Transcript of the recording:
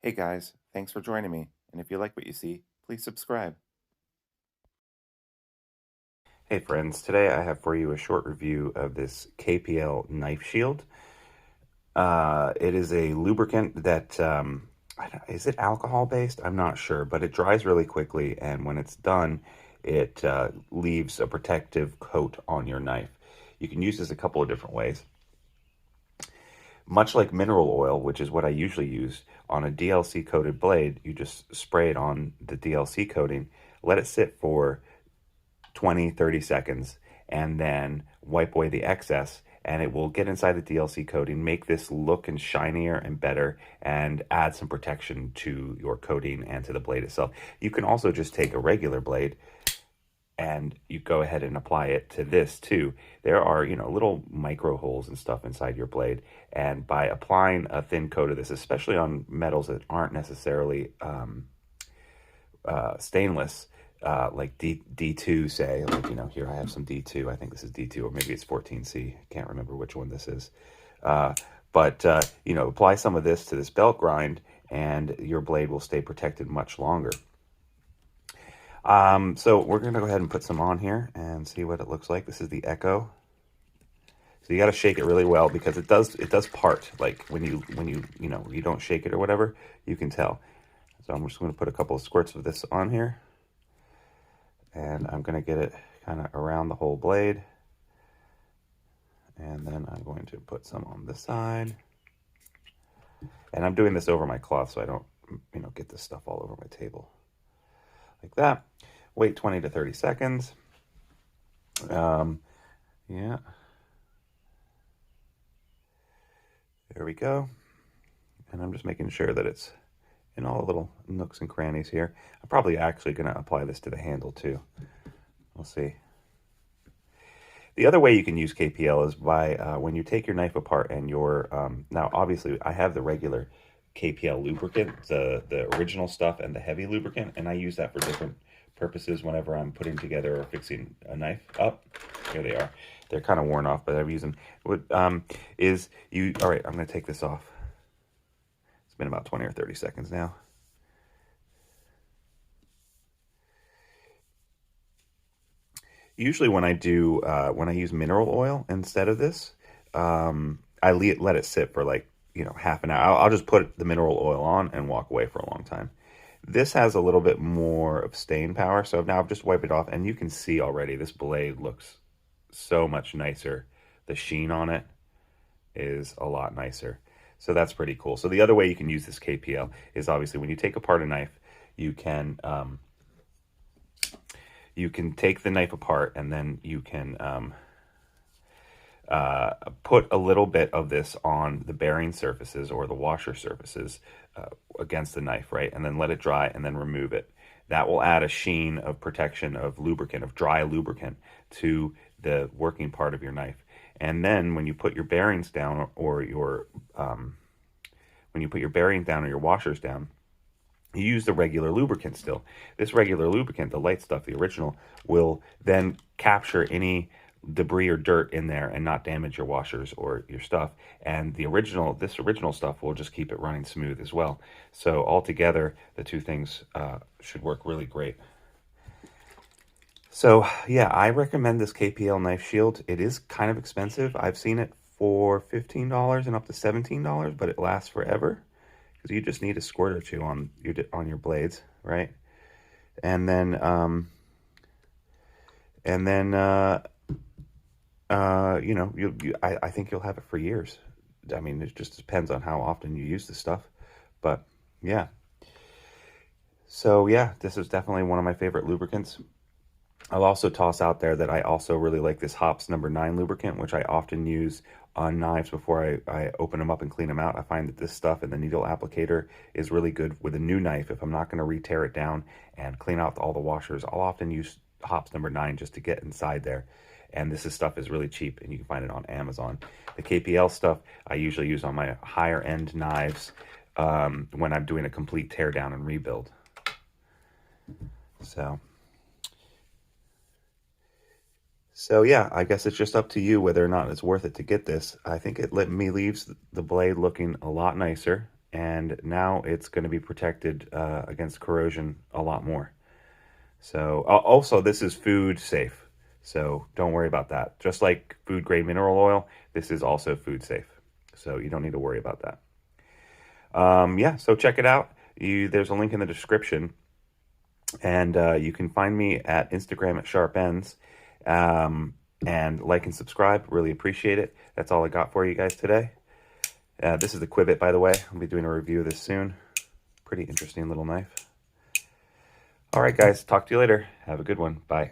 Hey guys, thanks for joining me. And if you like what you see, please subscribe. Hey friends, today I have for you a short review of this KPL Knife Shield. It is a lubricant that, is it alcohol based? I'm not sure, but it dries really quickly, and when it's done, it leaves a protective coat on your knife. You can use this a couple of different ways. Much like mineral oil, which is what I usually use, on a DLC coated blade, you just spray it on the DLC coating, let it sit for 20, 30 seconds, and then wipe away the excess, and it will get inside the DLC coating, make this look and shinier and better, and add some protection to your coating and to the blade itself. You can also just take a regular blade and you go ahead and apply it to this too. There are, little micro holes and stuff inside your blade, and by applying a thin coat of this, especially on metals that aren't necessarily stainless, like D2, say, like, here I have some D2. I think this is D2, or maybe it's 14C. I can't remember which one this is. But apply some of this to this belt grind, and your blade will stay protected much longer. So we're going to go ahead and put some on here and see what it looks like. This is the Echo. So you got to shake it really well, because it does part. Like when you don't shake it or whatever, you can tell. So I'm just going to put a couple of squirts of this on here, and I'm going to get it kind of around the whole blade, and then I'm going to put some on this side, and I'm doing this over my cloth so I don't get this stuff all over my table like that. Wait 20 to 30 seconds. Yeah, there we go. And I'm just making sure that it's in all the little nooks and crannies here. I'm probably actually going to apply this to the handle too. We'll see. The other way you can use KPL is by when you take your knife apart and now obviously I have the regular KPL lubricant, the original stuff, and the heavy lubricant, and I use that for different purposes whenever I'm putting together or fixing a knife up. Here they are. They're kind of worn off, but I'm using what all right, I'm going to take this off. It's been about 20 or 30 seconds now. Usually when I use mineral oil instead of this, I let it sit for like, half an hour. I'll just put the mineral oil on and walk away for a long time. This has a little bit more of stain power, so now I've just wiped it off, and you can see already this blade looks so much nicer. The sheen on it is a lot nicer. So that's pretty cool. So the other way you can use this KPL is obviously when you take apart a knife, you can take the knife apart, and then you can put a little bit of this on the bearing surfaces or the washer surfaces against the knife, right? And then let it dry, and then remove it. That will add a sheen of protection, of lubricant, of dry lubricant to the working part of your knife. And then when you put your bearings down, or your washers down, you use the regular lubricant still. This regular lubricant, the light stuff, the original, will then capture any debris or dirt in there and not damage your washers or your stuff. And this original stuff will just keep it running smooth as well. So altogether, the two things should work really great. So yeah, I recommend this KPL Knife Shield. It is kind of expensive. I've seen it for $15 and up to $17, but it lasts forever, because you just need a squirt or two on your blades, right? And then I think you'll have it for years. I mean, it just depends on how often you use this stuff, but yeah. So yeah, this is definitely one of my favorite lubricants. I'll also toss out there that I also really like this Hops number 9 lubricant, which I often use on knives before I open them up and clean them out. I find that this stuff in the needle applicator is really good with a new knife. If I'm not going to re-tear it down and clean out all the washers, I'll often use Hops number 9 just to get inside there. And stuff is really cheap, and you can find it on Amazon. The KPL stuff I usually use on my higher end knives when I'm doing a complete tear down and rebuild. So yeah, I guess it's just up to you whether or not it's worth it to get this. I think it leaves the blade looking a lot nicer, and now it's going to be protected against corrosion a lot more. So also, this is food safe, so don't worry about that. Just like food grade mineral oil, this is also food safe, so you don't need to worry about that. Yeah, so check it out. There's a link in the description, and you can find me at Instagram at Sharp Ends. And like and subscribe, really appreciate it. That's all I got for you guys today. This is the Quibbit, by the way. I'll be doing a review of this soon. Pretty interesting little knife. All right, guys, talk to you later. Have a good one. Bye.